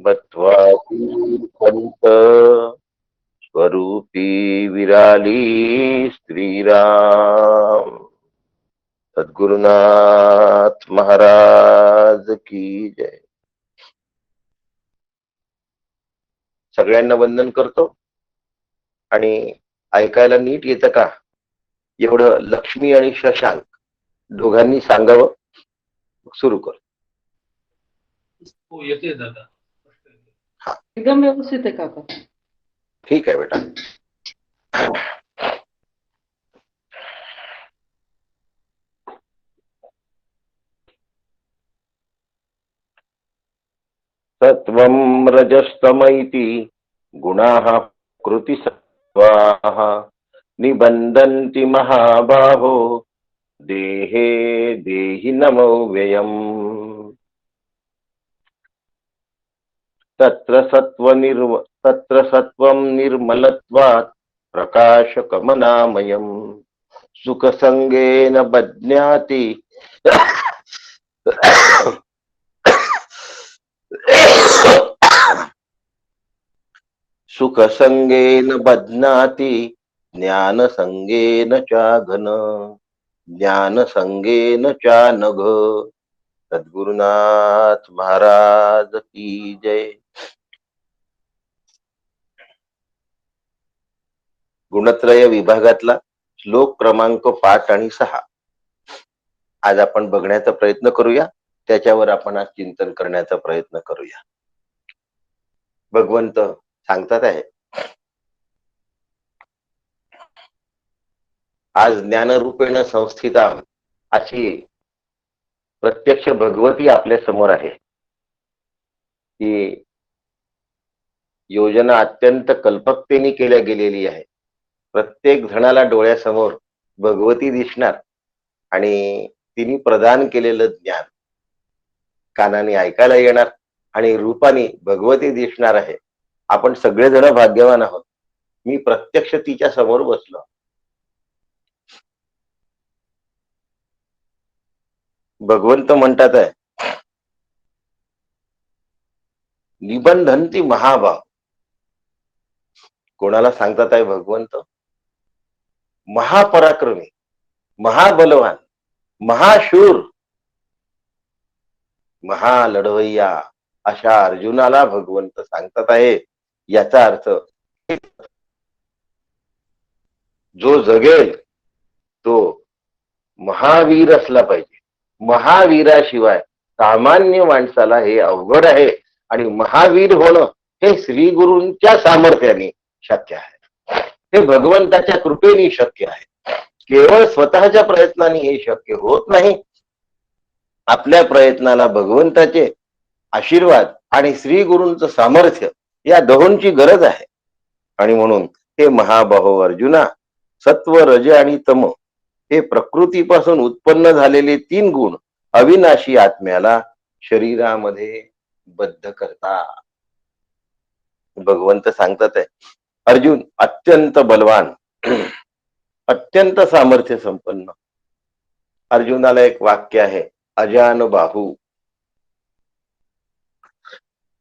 बत्वा पंत स्वरूपी विराली श्रीराम सद्गुरुनाथ महाराज की जय. सगळ्यांना वंदन करतो आणि ऐकायला नीट येतं का एवढं लक्ष्मी आणि शशांक दोघांनी सांगावं. सुरू कर. हो येते दादा. एकदम व्यवस्थित आहे काका. ठीक आहे बेटा. सत्वं रजस्तमैति गुणाः कृतिसत्त्वाः निबन्धन्ति महाबाहो देहे देहि नमो व्ययम्. तत्र सत्वं निर्मलत्वात् प्रकाशकमनामयम् सुखसंगेन बध्नाति सुखसंगेन बध्नाति ज्ञानसंगेन चाघन ज्ञानसंगेन चानघ. सद्गुरुनाथ महाराज की जय. गुणत्रय विभागातला श्लोक क्रमांक 5 आणि 6 आज आपण बघण्याचा प्रयत्न करूया. त्याच्यावर आपण आज चिंतन करण्याचा प्रयत्न करूया. भगवंत सांगतात आहे, आज ज्ञानरूपेण संस्थिता अशी प्रत्यक्ष भगवती आपल्या समोर आहे. ही योजना अत्यंत कल्पकतेने केल्या गेलेली आहे. प्रत्येक जणाला डोळ्यासमोर भगवती दिसणार आणि तिने प्रदान केलेलं ज्ञान कानाने ऐकायला येणार आणि रूपाने भगवती दिसणार आहे. आपण सगळेजण भाग्यवान आहोत. मी प्रत्यक्ष तिच्या समोर बसलो. भगवंत म्हणतात आहे, निबंधन्ति महाभाव. कोणाला सांगतात आहे भगवंत? महापराक्रमी, महाबलवान, महाशूर, महालढवय्या अशा अर्जुनाला भगवंत सांगतात आहे. याचा अर्थ जो जगेल तो महावीर असला पाहिजे. महावीराशिवाय सामान्य माणसाला हे अवघड आहे आणि महावीर होणं हे श्री गुरूंच्या सामर्थ्याने शक्य आहे. हे भगवंताच्या कृपेने शक्य आहे. केवळ स्वतःच्या प्रयत्नाने हे शक्य होत नाही. आपल्या प्रयत्नाला भगवंताचे आशीर्वाद आणि श्री गुरूंचं सामर्थ्य या दोहोंची गरज आहे. आणि म्हणून हे महाबाहो अर्जुना, सत्व रज आणि तम हे प्रकृतीपासून उत्पन्न झालेले 3 गुण अविनाशी आत्म्याला शरीरामध्ये बद्ध करता. भगवंत सांगतात आहे, अर्जुन अत्यंत बलवान, अत्यंत सामर्थ्य संपन्न. अर्जुनाला एक वाक्य आहे, अजानुबाहू.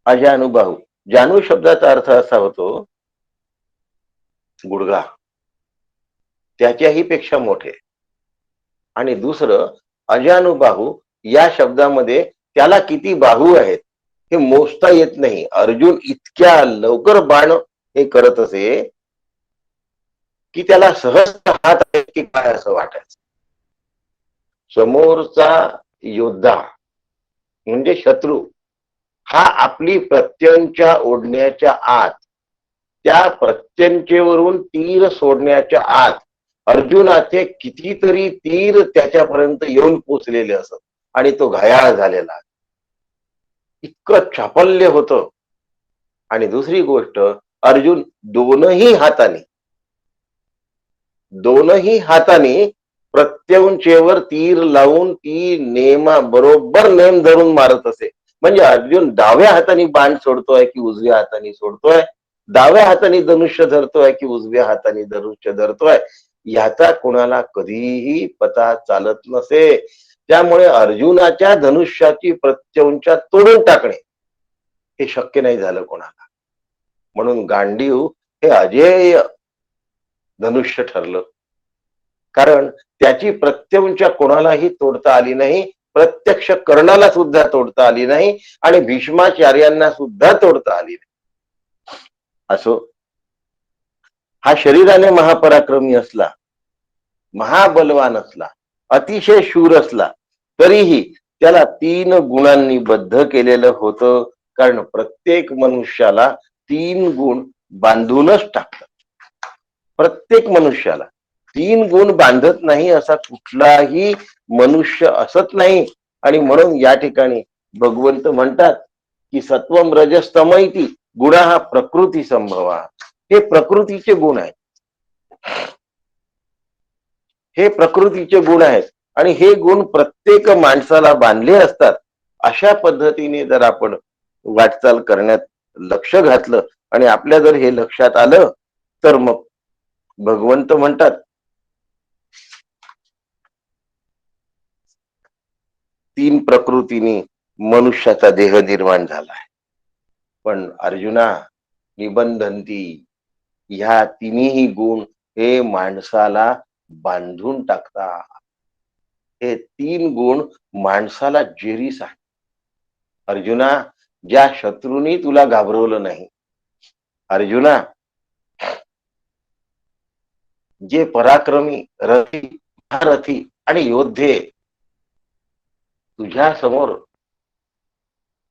अजानुबाहू, जानू शब्दाचा अर्थ असा होतो गुडघा, त्याच्याही पेक्षा मोठे. आणि दुसरं अजानुबाहू या शब्दामध्ये त्याला किती बाहू आहेत हे मोजता येत नाही. अर्जुन इतक्या लवकर बाण हे करत असे की त्याला सहज हात आहेत की काय असं वाटायचं. समोरचा योद्धा म्हणजे शत्रू हा आपली प्रत्यंच्या ओढण्याच्या आत, त्या प्रत्यंचेवरून तीर सोडण्याच्या आत अर्जुनाचे कितीतरी तीर त्याच्यापर्यंत येऊन पोचलेले असत आणि तो घायाळ झालेला. इतकं चापल्य होतं. आणि दुसरी गोष्ट, अर्जुन दोनही हाताने प्रत्यंचेवर तीर लावून ती बरोबर नेम धरून मारत असे. म्हणजे अर्जुन डाव्या हाताने बाण सोडतोय की उजव्या हाताने सोडतोय, डाव्या हाताने धनुष्य धरतोय की उजव्या हाताने धनुष्य धरतोय, याचा कोणाला कधीही पता चालत नसे. त्यामुळे अर्जुनाच्या धनुष्याची प्रत्यंचा तोडून टाकणे हे शक्य नाही झालं कोणाला. म्हणून गांडीव हे अजेय धनुष्य ठरलं, कारण त्याची प्रत्यंचा कोणालाही तोडता आली नाही, प्रत्यक्ष कर्णाला सुद्धा तोडता आली नाही आणि भीष्माचार्यांना सुद्धा तोडता आली नाही. असो, हा शरीराने महापराक्रमी असला, महाबलवान असला, अतिशय शूर असला, तरीही त्याला 3 गुणांनी बद्ध केलेलं होतं, कारण प्रत्येक मनुष्याला 3 गुण बांधूनच टाकतात. प्रत्येक मनुष्याला 3 गुण बांधत नाही असा कुठलाही मनुष्य असत नाही. आणि म्हणून या ठिकाणी भगवंत म्हणतात की सत्वम रजस तमैती गुणा हा प्रकृती संभवा. हे प्रकृतीचे गुण आहेत, हे प्रकृतीचे गुण आहेत आणि हे गुण प्रत्येक माणसाला बांधले असतात. अशा पद्धतीने जर आपण वाटचाल करण्यात लक्ष घातलं आणि आपल्या जर हे लक्षात आलं, तर मग भगवंत म्हणतात तीन प्रकृतीने मनुष्याचा देह निर्माण झाला आहे. पण अर्जुना निबंधंती, ह्या तिन्ही गुण हे माणसाला बांधून टाकतात. हे 3 गुण माणसाला जेरीस आहे. अर्जुना, ज्या शत्रूंनी तुला घाबरवलं नाही, अर्जुना, जे पराक्रमी रथी महारथी आणि योद्धे तुझ्या समोर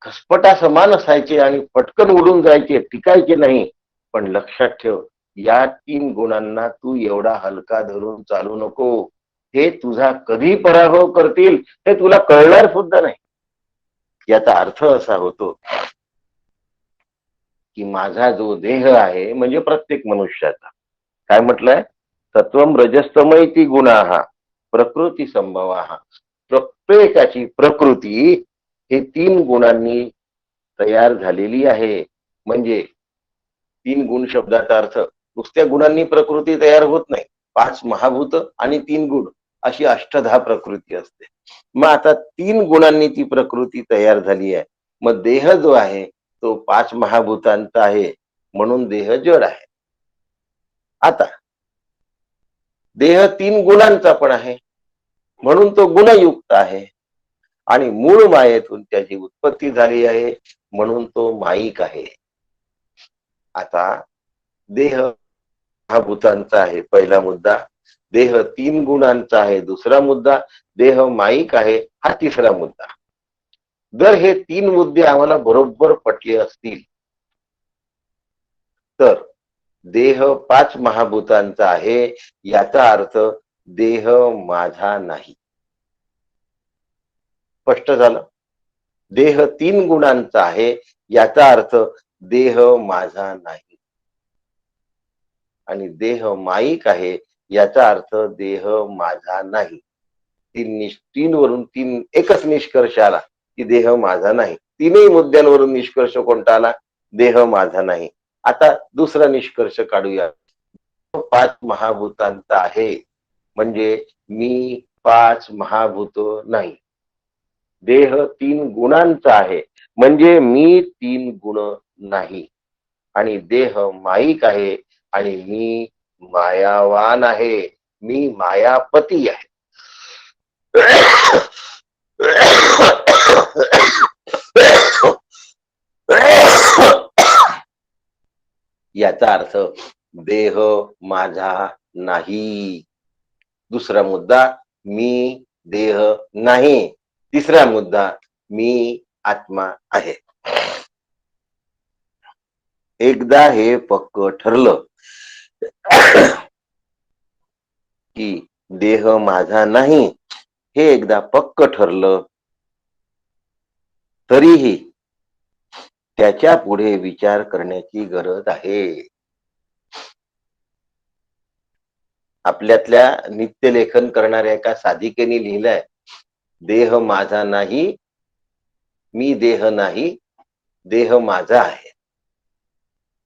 खसपटा समान असायचे आणि पटकन उडून जायचे, टिकायचे नाही, पण लक्षात ठेव, या 3 गुणांना तू एवढा हलका धरून चालू नको. हे तुझा कधी पराभव करतील हे तुला कळणार सुद्धा नाही. याचा अर्थ असा होतो की माझा जो देह आहे, म्हणजे प्रत्येक मनुष्याचा, काय म्हटलंय, सत्वम रजस्तमैती गुणाः प्रकृती संभवाः. प्रत्येकाची प्रकृती हे 3 गुणांनी तयार झालेली आहे. म्हणजे 3 गुण शब्दाचा अर्थ नुसत्या गुणांनी प्रकृती तयार होत नाही. 5 महाभूत आणि 3 गुण अशी अष्टधा प्रकृती असते. मग आता 3 गुणांनी ती प्रकृती तयार झाली आहे. मग देह जो आहे तो 5 महाभूतांचा आहे, म्हणून देह जड आहे. आता देह 3 गुणांचा पण आहे, म्हणून तो गुणयुक्त आहे. आणि मूळ मायेतून त्याची उत्पत्ती झाली आहे, म्हणून तो माईक आहे. आता देह महाभूतांचा आहे, पहिला मुद्दा. देह 3 गुणांचा आहे, दुसरा मुद्दा. देह माईक आहे, हा तिसरा मुद्दा. जर हे 3 मुद्दे आम्हाला बरोबर पटले असतील, तर देह 5 महाभूतांचा आहे, याचा अर्थ देह माझा नाही. स्पष्ट झालं? देह 3 गुणांचा आहे, याचा अर्थ देह माझा नाही. आणि देह माईक आहे, याचा अर्थ देह माझा नाही. 3 वरून 3 एकच निष्कर्ष आला की देह माझा नाही. 3ही मुद्द्यांवरून निष्कर्ष कोणता आला? देह माझा नाही. आता दुसरा निष्कर्ष काढूया. 5 महाभूतांचा आहे, म्हणजे मी 5 महाभूत नाही. देह 3 गुणांचा आहे, म्हणजे मी 3 गुण नाही. आणि देह माईक आहे, आणि मी मायावान आहे, मी मायापती आहे. याचा अर्थ देह माझा नाही. दुसरा मुद्दा, मी देह नाही. तिसरा मुद्दा, मी आत्मा आहे. एकदा हे पक्क ठरलं की देह माझा नाही, हे एकदा पक्क ठरलं, तरीही त्याच्या पुढे विचार करण्याची गरज आहे. आपल्यातल्या नित्यलेखन करणाऱ्या एका साधिकेने लिहिलंय, देह माझा नाही, मी देह नाही, देह माझा आहे.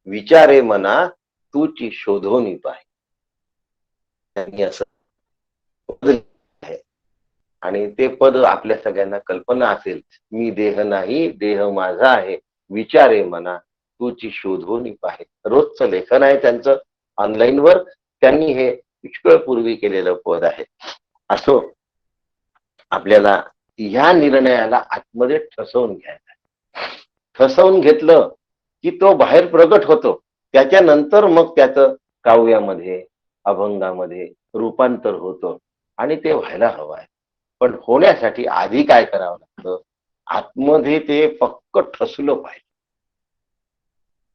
विचारे मना तूची शोधोनी पाय. त्यांनी असं आहे, आणि ते पद आपल्या सगळ्यांना कल्पना असेल. मी देह नाही, देह माझा आहे. विचारे मना तूची शोधून पाहे. रोजचं लेखन आहे त्यांचं ऑनलाईनवर. त्यांनी हे पुष्कळ पूर्वी केलेलं पद आहे. असो, आपल्याला ह्या निर्णयाला आतमध्ये ठसवून घ्यायचा. ठसवून घेतलं की तो बाहेर प्रगट होतो. त्याच्यानंतर मग त्याचं काव्यामध्ये, अभंगामध्ये रूपांतर होतं आणि ते व्हायला हवं आहे. पण होण्यासाठी आधी काय करावं लागतं? आतमध्ये ते पक्क ठसलं पाहिजे.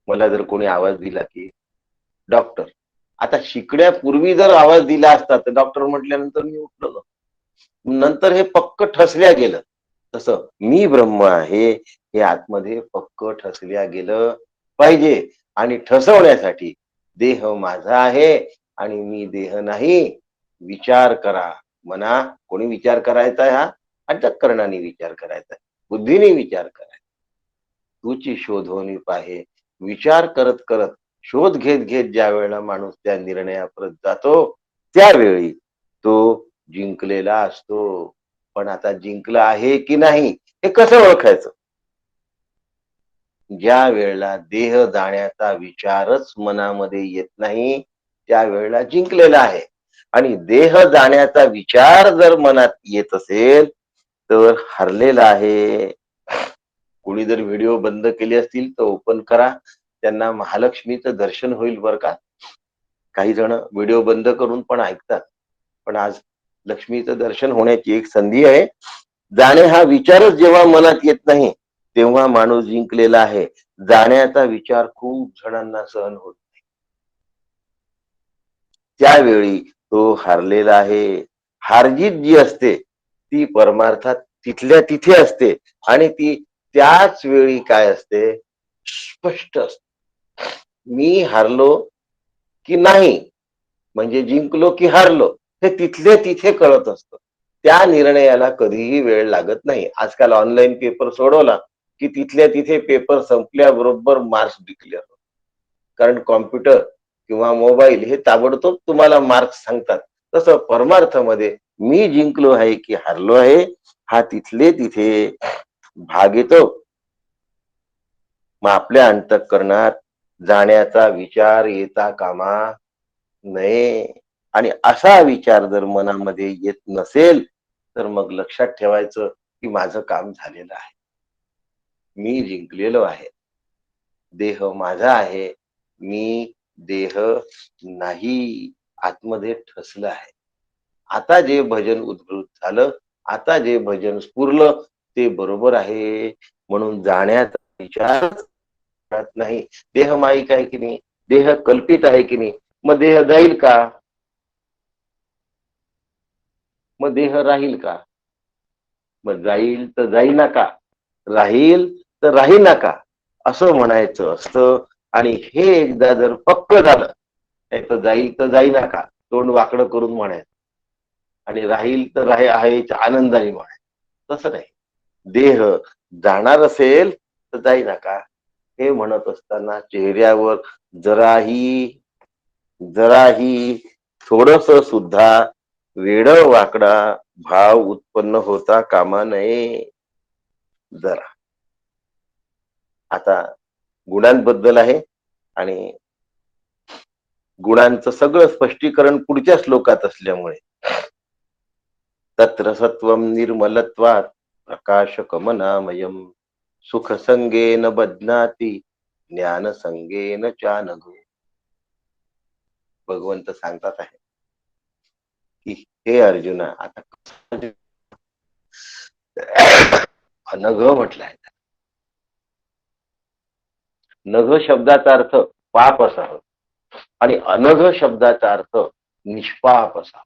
मला जर कोणी आवाज दिला की डॉक्टर, आता शिकण्यापूर्वी जर आवाज दिला असता तर डॉक्टर म्हटल्यानंतर मी उठलो, नंतर हे पक्क ठसल्या गेलं. तसं मी ब्रह्म आहे हे आतमध्ये पक्क ठसल्या गेलं पाहिजे. आणि ठसवण्यासाठी देह माझा आहे आणि मी देह नाही. विचार करा मना. कोणी विचार करायचा आहे? हा अंतःकरणाने विचार करायचा, बुद्धीने विचार करायचा. तूची शोधून पाहे. विचार करत करत, शोध घेत घेत ज्या वेळेला माणूस त्या निर्णयापर्यंत जातो त्यावेळी तो जिंकलेला असतो. पण आता जिंकला आहे की नाही हे कसं ओळखायचं? ज्या वेळेला देह जाण्याचा विचारच मनामध्ये येत नाही त्यावेळेला जिंकलेला आहे. आणि देह जाण्याचा विचार जर मनात येत असेल तर हरलेला आहे. कोणी जर व्हिडिओ बंद केले असतील तर ओपन करा, त्यांना महालक्ष्मीचं दर्शन होईल बरं का. काही जण व्हिडिओ बंद करून पण ऐकतात, पण आज लक्ष्मीचं दर्शन होण्याची एक संधी आहे. जाणे हा विचारच जेव्हा मनात येत नाही तेव्हा माणूस जिंकलेला आहे. जाण्याचा विचार खूप जणांना सहन होत नाही, त्यावेळी तो हारलेला आहे. हारजीत जी असते ती परमार्थात तिथल्या तिथे असते आणि ती त्याच वेळी काय असते? स्पष्ट असते. मी हारलो की नाही, म्हणजे जिंकलो की हारलो, हे तिथले तिथे कळत असतं. त्या निर्णयाला कधीही वेळ लागत नाही. आजकाल ऑनलाईन पेपर सोडवला की तिथल्या तिथे पेपर संपल्याबरोबर मार्क्स डिक्लेअर होतात. कारण कॉम्प्युटर किंवा मोबाईल हे ताबडतोब तुम्हाला मार्क्स सांगतात. तसं परमार्थामध्ये मी जिंकलो आहे की हारलो आहे हा तिथले तिथे भाग येतो. मग आपल्या अंतःकरणात जाण्याचा विचार येता कामा नये. आणि असा विचार जर मनामध्ये येत नसेल तर मग लक्षात ठेवायचं की माझं काम झालेलं आहे, मी जिंकलेलो आहे. देह माझा आहे, मी देह नाही. आतमध्ये ठसलं आहे. आता जे भजन उद्भूत झालं, आता जे भजन स्फुरलं ते बरोबर आहे. म्हणून जाण्याचा विचार करत नाही. देह माईक आहे की नाही, देह कल्पित आहे की नाही, मग देह जाईल का? मग देह राहील का? मग जाईल तर जाईना का, राहील तर राहीना का, असं म्हणायचं असतं. आणि हे एकदा जर पक्क झालं, नाही तर जाईल तर जाईना का तोंड वाकडं करून म्हणायचं, आणि राहील तर आहे आनंदाने म्हणायचं. तसं नाही. देह जाणार असेल तर जाईना का हे म्हणत असताना चेहऱ्यावर जराही जराही थोडस सुद्धा वेड वाकडा भाव उत्पन्न होता कामा नये. जरा आता गुणांबद्दल आहे आणि गुणांचं सगळं स्पष्टीकरण पुढच्या श्लोकात असल्यामुळे तत्र सत्वम निर्मलत्वात् प्रकाशकमनामयम सुख संगेन बध्नाती ज्ञान संगेन चानघो. भगवंत सांगतात आहे की हे अर्जुना, आता अनघ म्हटलाय. नघ शब्दाचा अर्थ पाप असावं आणि अनघ शब्दाचा अर्थ निष्पाप असावा.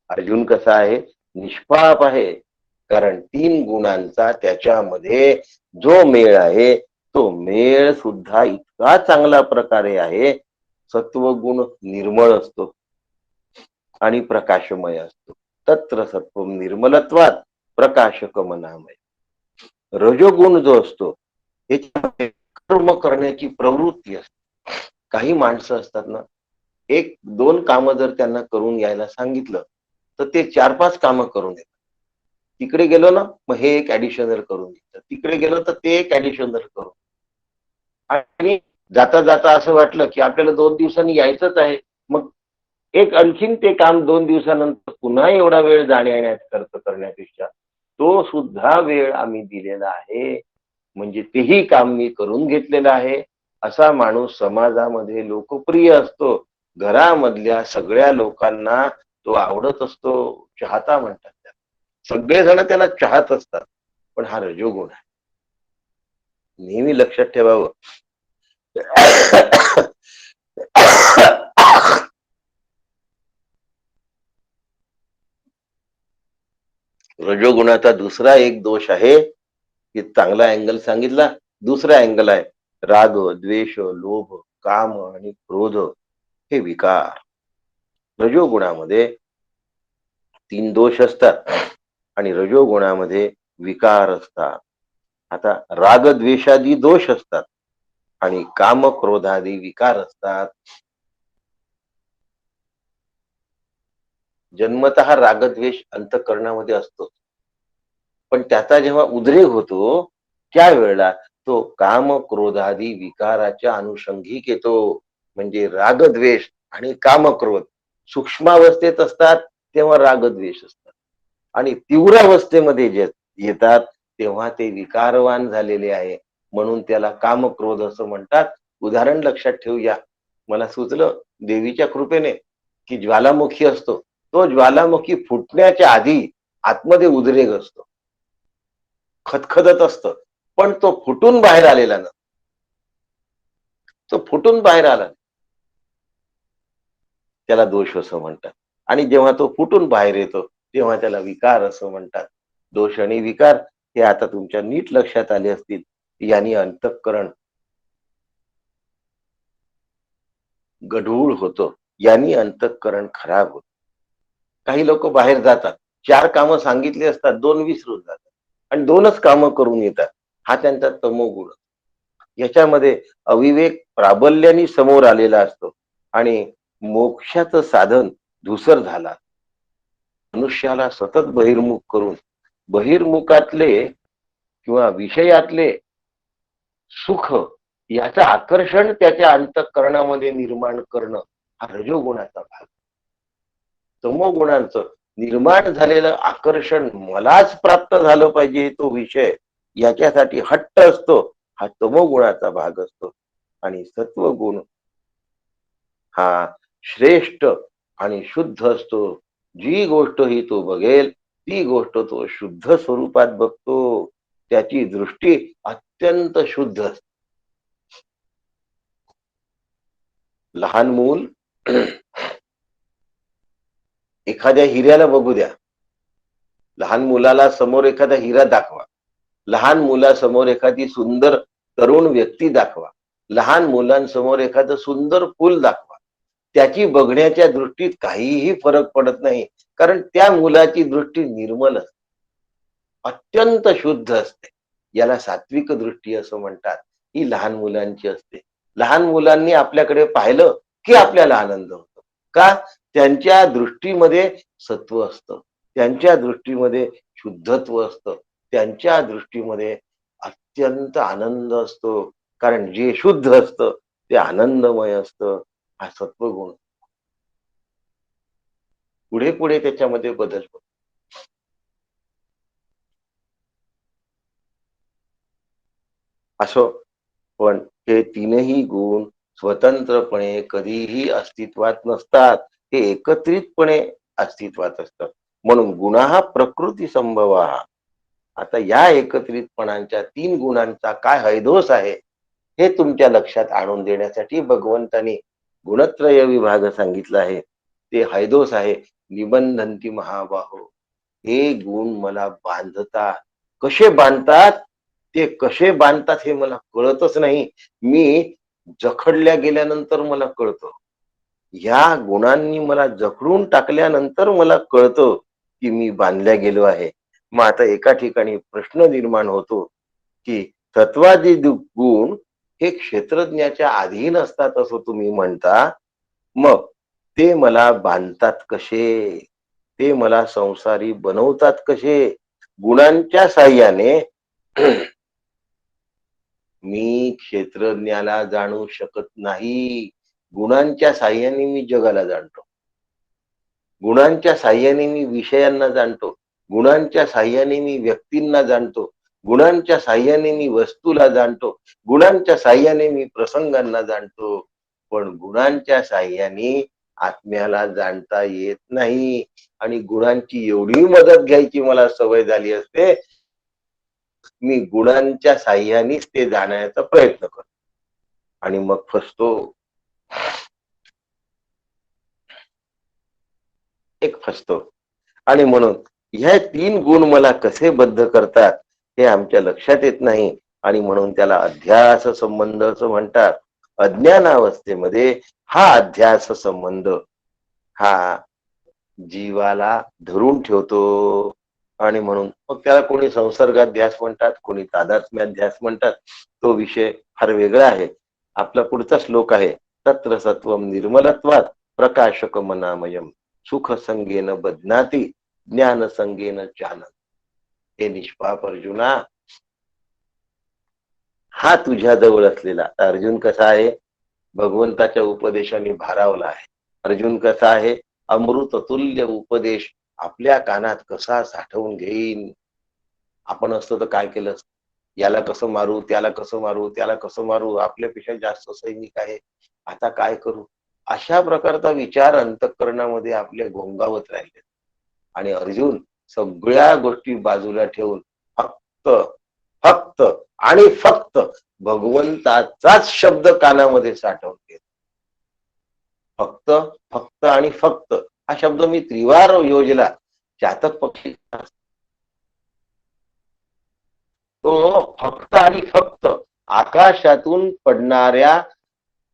अर्जुन कसा आहे? निष्पाप आहे. कारण 3 गुणांचा त्याच्यामध्ये जो मेळ आहे तो मेळ सुद्धा इतका चांगल्या प्रकारे आहे. सत्वगुण निर्मळ असतो आणि प्रकाशमय असतो. तत्र सत्वम निर्मलत्वात् प्रकाशकमनामय. रजोगुण जो असतो याच्यामध्ये कर्म करण्याची प्रवृत्ती असते. काही माणसं असतात ना, 1-2 कामं जर त्यांना करून यायला सांगितलं तर ते 4-5 कामं करून येतात. तिकडे गेलो ना मग हे एक ऍडिशनल करून घेतलं, तिकडे गेलो तर ते एक ऍडिशनल करून, आणि जाता जाता असं वाटलं की आपल्याला 2 दिवसांनी यायचंच आहे, मग एक आणखीन ते काम 2 दिवसानंतर पुन्हा एवढा वेळ जाण्या येण्यात खर्च करण्यापेक्षा तो सुद्धा वेळ आम्ही दिलेला आहे, म्हणजे तेही काम मी करून घेतलेलं आहे, असा माणूस समाजामध्ये लोकप्रिय असतो. घरामधल्या सगळ्या लोकांना तो आवडत असतो, चाहता म्हणतात त्याला. सगळेजण त्याला चाहत असतात, पण हा रजोगुण आहे. नेहमी लक्षात ठेवावं. रजोगुणाचा दुसरा एक दोष आहे की चांगला अँगल सांगितला, दुसरा अँगल आहे राग, द्वेष, लोभ, काम आणि क्रोध हे विकार. रजोगुणामध्ये 3 दोष असतात आणि रजोगुणामध्ये विकार असतात. आता राग द्वेषादी दोष असतात आणि काम क्रोधादी विकार असतात. जन्मतः रागद्वेष अंतःकरणामध्ये असतो, पण त्याचा जेव्हा उद्रेक होतो त्यावेळेला तो काम क्रोधादी विकाराच्या अनुषंगिक येतो. म्हणजे रागद्वेष आणि कामक्रोध सूक्ष्मावस्थेत असतात तेव्हा रागद्वेष असतात, आणि तीव्र अवस्थेमध्ये जे येतात तेव्हा ते विकारवान झालेले आहे, म्हणून त्याला कामक्रोध असं म्हणतात. उदाहरण लक्षात ठेवूया. मला सुचलं देवीच्या कृपेने की ज्वालामुखी असतो, तो ज्वालामुखी फुटण्याच्या आधी आतमध्ये उद्रेक असतो, खदखदत असतं, पण तो फुटून बाहेर आलेला ना, तो फुटून बाहेर आला, त्याला दोष असं म्हणतात. आणि जेव्हा तो फुटून बाहेर येतो तेव्हा त्याला विकार असं म्हणतात. दोष आणि विकार हे आता तुमच्या नीट लक्षात आले असतील. यांनी अंतःकरण गढूळ होतं, यांनी अंतःकरण खराब होत. काही लोक बाहेर जातात, 4 कामं सांगितली असतात, 2 विसरून जातात आणि 2च कामं करून येतात. हा त्यांचा तमोगुण. याच्यामध्ये अविवेक प्राबल्याने समोर आलेला असतो आणि मोक्षाचं साधन धूसर झाला. मनुष्याला सतत बहिर्मुख करून बहिर्मुखातले किंवा विषयातले सुख याचं आकर्षण त्याच्या अंतःकरणामध्ये निर्माण करणं हा रजोगुणाचा भाग. तमोगुणांचं निर्माण झालेलं आकर्षण मलाच प्राप्त झालं पाहिजे तो विषय, याच्यासाठी हट्ट असतो, हा तमोगुणाचा भाग असतो. आणि सत्वगुण हा श्रेष्ठ आणि शुद्ध असतो. जी गोष्ट ही तो बघेल ती गोष्ट तो शुद्ध स्वरूपात बघतो, त्याची दृष्टी अत्यंत शुद्ध असते. लहान मूल एखाद्या हिऱ्याला बघू द्या, लहान मुलाला समोर एखादा हिरा दाखवा, लहान मुलासमोर एखादी सुंदर तरुण व्यक्ती दाखवा, लहान मुलांसमोर एखादं सुंदर फुल दाखवा, त्याची बघण्याच्या दृष्टीत काहीही फरक पडत नाही, कारण त्या मुलाची दृष्टी निर्मल असते, अत्यंत शुद्ध असते. याला सात्विक दृष्टी असं म्हणतात. ही लहान मुलांची असते. लहान मुलांनी आपल्याकडे पाहिलं की आपल्याला आनंद होतो. का? त्यांच्या दृष्टीमध्ये सत्व असतं, त्यांच्या दृष्टीमध्ये शुद्धत्व असतं, त्यांच्या दृष्टीमध्ये अत्यंत आनंद असतो, कारण जे शुद्ध असतं ते आनंदमय असतं. हा सत्वगुण पुढे पुढे त्याच्यामध्ये बदल होतो. असो, पण हे 3ही गुण स्वतंत्रपणे कधीही अस्तित्वात नसतात, हे एकत्रितपणे अस्तित्वात असतात. म्हणून गुणः प्रकृती संभवा. आता या एकत्रितपणाच्या 3 गुणांचा काय हैदोस आहे हे तुमच्या लक्षात आणून देण्यासाठी भगवंतानी गुणत्रय विभाग सांगितला आहे. ते हैदोस आहे निबंधंती महाबाहो. हे गुण मला बांधतात. कसे बांधतात, ते कसे बांधतात हे मला कळतच नाही. मी जखडल्या गेल्यानंतर मला कळतं. या गुणांनी मला जखडून टाकल्यानंतर मला कळतं की मी बांधल्या गेलो आहे. मग आता एका ठिकाणी प्रश्न निर्माण होतो की तत्वादी गुण हे क्षेत्रज्ञाच्या अधीन असतात असं तुम्ही म्हणता, मग ते मला बांधतात कसे, ते मला संसारी बनवतात कसे, गुणांच्या साह्याने मी क्षेत्रज्ञाला जाणू शकत नाही. गुणांच्या साह्याने मी जगाला जाणतो. गुणांच्या साह्याने मी विषयांना जाणतो. गुणांच्या साह्याने मी व्यक्तींना जाणतो. गुणांच्या साह्याने मी वस्तूला जाणतो. गुणांच्या साह्याने मी प्रसंगांना जाणतो. पण गुणांच्या साह्याने आत्म्याला जाणता येत नाही. आणि गुणांची एवढी मदत घ्यायची मला सवय झाली असते, मी गुणांच्या साह्यानेच ते जाण्याचा प्रयत्न करतो आणि मग फसतो. फसतो. आणि म्हणून ह्या 3 गुण मला कसे बद्ध करतात हे आमच्या लक्षात येत नाही. आणि म्हणून त्याला अध्यास संबंध असं म्हणतात. अज्ञानावस्थेमध्ये हा अध्यास संबंध हा जीवाला धरून ठेवतो. आणि म्हणून मग त्याला कोणी संसर्गाध्यास म्हणतात, कोणी तादात्म्याध्यास म्हणतात. तो विषय फार वेगळा आहे. आपला पुढचा श्लोक आहे, तत्र सत्वम निर्मलत्वात प्रकाशक मनामयम सुख संगेन बध्नाती ज्ञान संगेन चानन. हे निष्पाप अर्जुना, हा तुझ्या जवळ असलेला अर्जुन कसा आहे, भगवंताच्या उपदेशाने भारावला आहे. अर्जुन कसा आहे, अमृततुल्य उपदेश आपल्या कानात कसा साठवून घेईन. आपण असतो तर काय केलं, याला कसं मारू, त्याला कसं मारू, त्याला कसं मारू, आपल्यापेक्षा जास्त सैनिक आहे, आता काय करू, अशा प्रकारचा विचार अंतःकरणामध्ये आपल्या घोंगावत राहिले. आणि अर्जुन सगळ्या गोष्टी बाजूला ठेवून फक्त फक्त आणि फक्त भगवंताचाच शब्द कानामध्ये साठवून घेत. फक्त फक्त आणि फक्त हा शब्द मी त्रिवार योजला. चातक पक्षी तो फक्त आणि फक्त आकाशातून पडणाऱ्या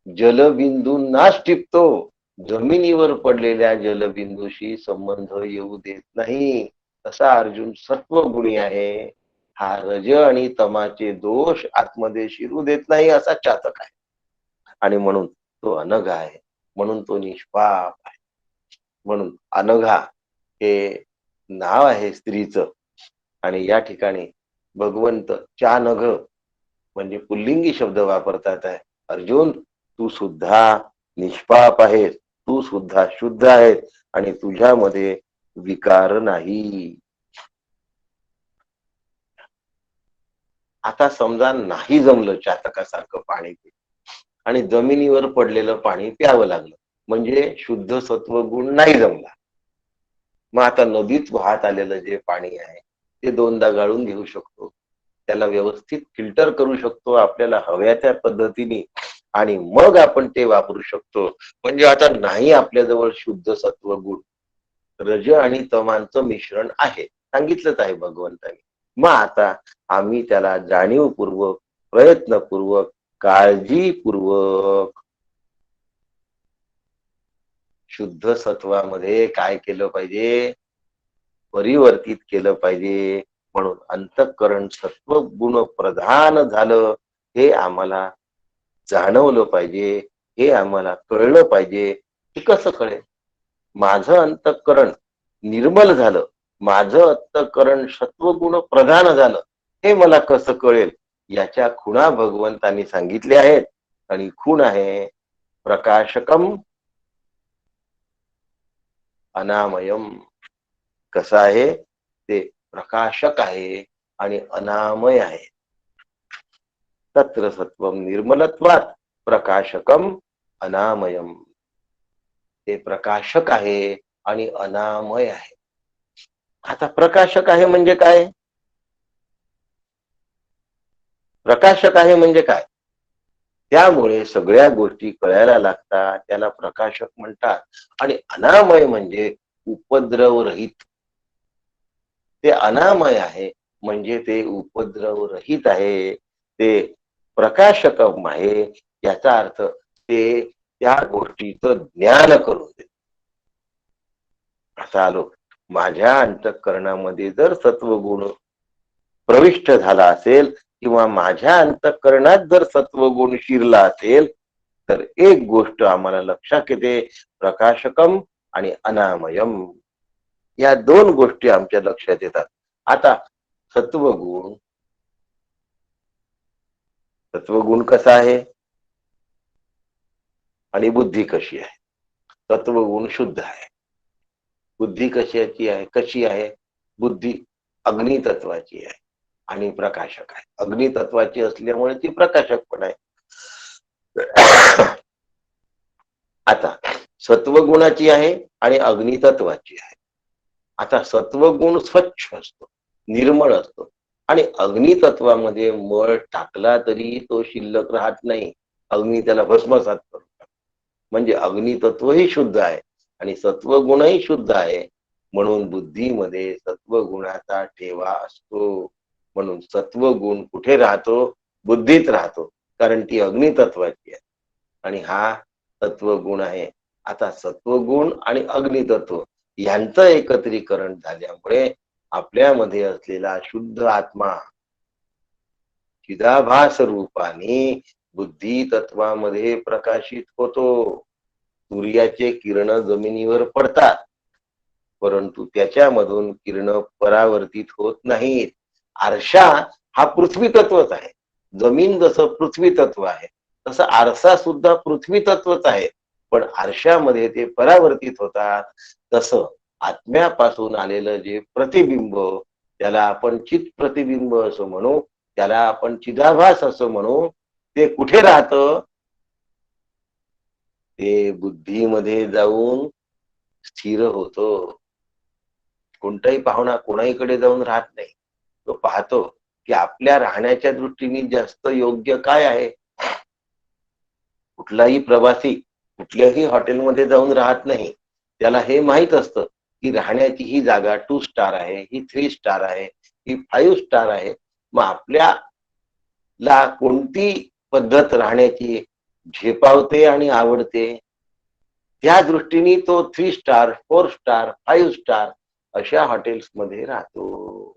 जलबिंदूंनाच टिपतो. जमिनीवर पडलेल्या जलबिंदूशी संबंध येऊ देत नाही. तसा अर्जुन सत्वगुणी आहे. हा रज आणि तमाचे दोष आतमध्ये शिरू देत नाही असा चातक आहे. आणि म्हणून तो अनघा आहे, म्हणून तो निष्पाप आहे. म्हणून अनघा हे नाव आहे स्त्रीचं. आणि या ठिकाणी भगवंत चानघ म्हणजे पुल्लिंगी शब्द वापरतात आहे. अर्जुन, तू सुद्धा निष्पाप आहेस, तू सुद्धा शुद्ध आहेस आणि तुझ्यामध्ये विकार नाही. आता समजा नाही जमलं चातकासारखं पाणी पी आणि जमिनीवर पडलेलं पाणी प्यावं लागलं, म्हणजे शुद्ध सत्व गुण नाही जमला. मग आता नदीत वाहत आलेलं जे पाणी आहे ते 2दा गाळून घेऊ शकतो, त्याला व्यवस्थित फिल्टर करू शकतो आपल्याला हव्या त्या पद्धतीने, आणि मग आपण ते वापरू शकतो. म्हणजे आता नाही आपल्याजवळ शुद्ध सत्व गुण, रज आणि तमांचं मिश्रण आहे, सांगितलंच आहे भगवंताने. मग आता आम्ही त्याला जाणीवपूर्वक, प्रयत्नपूर्वक, काळजीपूर्वक शुद्ध सत्वामध्ये काय केलं पाहिजे, परिवर्तित केलं पाहिजे. म्हणून अंतःकरण सत्व गुण प्रधान झालं हे आम्हाला जाणवलं पाहिजे, हे आम्हाला कळलं पाहिजे. हे कसं कळेल, माझं अंतःकरण निर्मल झालं, माझं अंतःकरण सत्वगुण प्रधान झालं, हे मला कसं कळेल, याच्या खुणा भगवंतांनी सांगितल्या आहेत. आणि खूण आहे प्रकाशकम अनामयम. कसं आहे, ते प्रकाशक आहे आणि अनामय आहे. तत्र सत्वम निर्मलत्वात प्रकाशकम अनामयम. ते प्रकाशक आहे आणि अनामय आहे. आता प्रकाशक आहे म्हणजे काय, प्रकाशक आहे म्हणजे काय, त्यामुळे सगळ्या गोष्टी कळायला लागतात, त्याला प्रकाशक म्हणतात. आणि अनामय म्हणजे उपद्रव रहित. ते अनामय आहे म्हणजे ते उपद्रव रहित आहे, ते प्रकाशकम आहे. याचा अर्थ ते त्या गोष्टीचं ज्ञान करून देत. असं आलो, माझ्या अंतःकरणामध्ये जर सत्वगुण प्रविष्ट झाला असेल किंवा माझ्या अंतःकरणात जर सत्वगुण शिरला असेल, तर एक गोष्ट आम्हाला लक्षात येते, प्रकाशकम आणि अनामयम, या 2 गोष्टी आमच्या लक्षात येतात. आता सत्वगुण सत्वगुण कसा आहे आणि बुद्धी कशी आहे. सत्वगुण शुद्ध आहे. बुद्धी कशी आहे. बुद्धी अग्नितत्वाची आहे आणि प्रकाशक आहे. अग्नितत्वाची असल्यामुळे ती प्रकाशक पण आहे. आता सत्वगुणाची आहे आणि अग्नितत्वाची आहे. आता सत्वगुण स्वच्छ असतो, निर्मळ असतो आणि अग्नितत्वामध्ये मळ टाकला तरी तो शिल्लक राहत नाही. अग्नी त्याला भस्मसात करतो. म्हणजे अग्नितत्वही शुद्ध आहे आणि सत्वगुणही शुद्ध आहे. म्हणून बुद्धीमध्ये सत्वगुणाचा ठेवा असतो. म्हणून सत्वगुण कुठे राहतो? बुद्धीत राहतो, कारण ती अग्नितत्वाची आहे आणि हा सत्वगुण आहे. आता सत्वगुण आणि अग्नितत्व यांचं एकत्रीकरण झाल्यामुळे आपल्यामध्ये असलेला शुद्ध आत्मा चिदाभास रूपाने बुद्धी तत्वामध्ये प्रकाशित होतो. सूर्याचे किरण जमिनीवर पडतात, परंतु त्याच्यामधून किरण परावर्तित होत नाहीत. आरसा हा पृथ्वी तत्वच आहे. जमीन जसं पृथ्वी तत्व आहे तसं आरसा सुद्धा पृथ्वी तत्वच आहे, पण आरशामध्ये ते परावर्तित होतात. तसं आत्म्यापासून आलेलं जे प्रतिबिंब, त्याला आपण चित प्रतिबिंब असं म्हणू, त्याला आपण चिदाभास असं म्हणू, ते कुठे राहतं? ते बुद्धीमध्ये जाऊन स्थिर होतो. कोणताही पाहुणा कोणाहीकडे जाऊन राहत नाही. तो पाहतो की आपल्या राहण्याच्या दृष्टीने जास्त योग्य काय आहे. कुठलाही प्रवासी कुठल्याही हॉटेलमध्ये जाऊन राहत नाही. त्याला हे माहित असतं की राहण्याची ही जागा 2 स्टार आहे, ही 3 स्टार आहे, ही 5 स्टार आहे. मग आपल्याला कोणती पद्धत राहण्याची झेपावते आणि आवडते, त्या दृष्टीने तो 3 स्टार, 4 स्टार, 5 स्टार अशा हॉटेल्स मध्ये राहतो.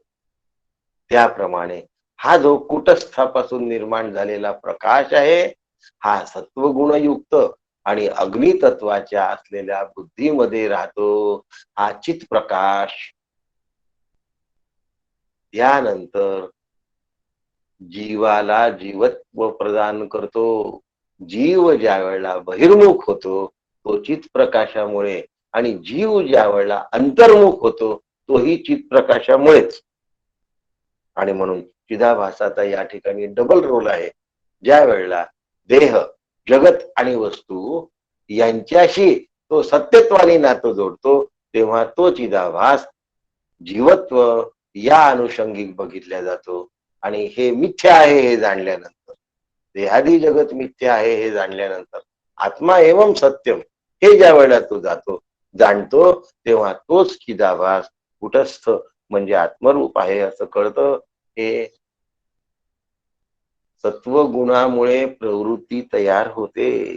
त्याप्रमाणे हा जो कुटस्थापासून निर्माण झालेला प्रकाश आहे, हा सत्वगुणयुक्त आणि अग्नितत्वाच्या असलेल्या बुद्धीमध्ये राहतो. हा चित प्रकाश त्यानंतर जीवाला जीवत्व प्रदान करतो. जीव ज्या वेळेला बहिर्मुख होतो तो चित प्रकाशामुळे, आणि जीव ज्या वेळेला अंतर्मुख होतो तोही चित प्रकाशामुळेच. आणि म्हणून चिदाभासाचा या ठिकाणी डबल रोल आहे. ज्या वेळेला देह, जगत आणि वस्तू यांच्याशी तो सत्यत्वाने नातं जोडतो, तेव्हा तो चिदाभास जीवत्व या अनुषंगिक बघितल्या जातो. आणि हे मिथ्या आहे हे जाणल्यानंतर, देहादी जगत मिथ्या आहे हे जाणल्यानंतर, आत्मा एवं सत्यम हे ज्या वेळेला तो जाणतो, तेव्हा तोच चिदाभास कुटस्थ म्हणजे आत्मरूप आहे असं कळतं. हे सत्वगुणामुळे प्रवृत्ती तयार होते.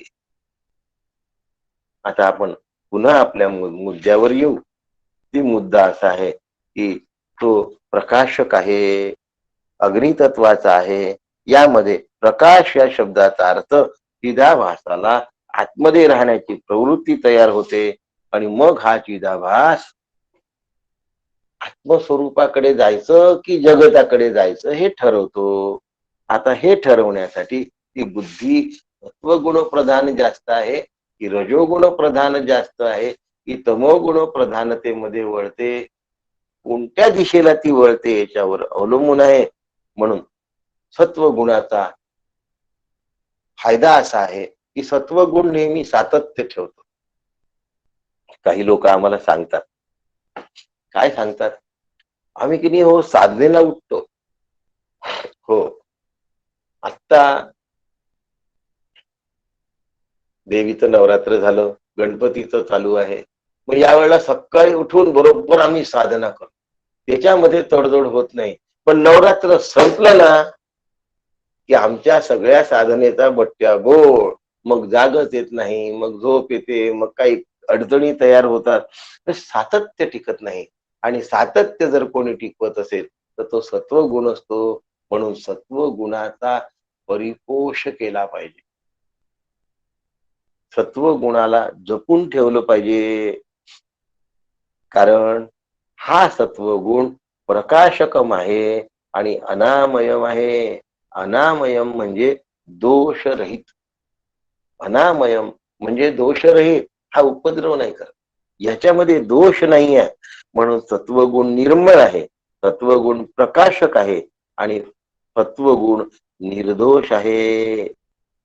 आता आपण पुन्हा आपल्या मुद्द्यावर येऊ. ती मुद्दा असा आहे की तो प्रकाशक आहे, अग्नितत्वाचा आहे. यामध्ये प्रकाश या शब्दाचा अर्थ चिदाभासाला आतमध्ये राहण्याची प्रवृत्ती तयार होते आणि मग हा चिदाभास आत्मस्वरूपाकडे जायचं की जगताकडे जायचं हे ठरवतो. आता हे ठरवण्यासाठी ती बुद्धी सत्वगुण प्रधान जास्त आहे की रजोगुण प्रधान जास्त आहे की तमोगुण प्रधानतेमध्ये वळते, कोणत्या दिशेला ती वळते याच्यावर अवलंबून आहे. म्हणून सत्वगुणाचा फायदा असा आहे की सत्वगुण नेहमी सातत्य ठेवतो. काही लोक आम्हाला सांगतात, काय सांगतात, आम्ही की नाही हो साधनेला उठतो. हो, आता देवीचं नवरात्र झालं, गणपतीचं चालू आहे, मग यावेळेला सकाळी उठून बरोबर आम्ही साधना करतो. त्याच्यामध्ये तडजोड होत नाही. पण नवरात्र संपलं ना की आमच्या सगळ्या साधनेचा बट्ट्या गोळ. मग जागच येत नाही, मग झोप येते, मग काही अडचणी तयार होतात. तर सातत्य टिकत नाही. आणि सातत्य जर कोणी टिकवत असेल तर तो सत्वगुण असतो. म्हणून सत्वगुणाचा परिपोष केला पाहिजे. सत्वगुणाला जपून ठेवलं पाहिजे, कारण हा सत्वगुण प्रकाशकम आहे आणि अनामयम आहे. अनामयम म्हणजे दोषरहित, अनामयम म्हणजे दोषरहित. हा उपद्रव नाही करत, याच्यामध्ये दोष नाही आहे, म्हणून सत्वगुण निर्मळ आहे, सत्वगुण प्रकाशक आहे आणि सत्वगुण निर्दोष आहे.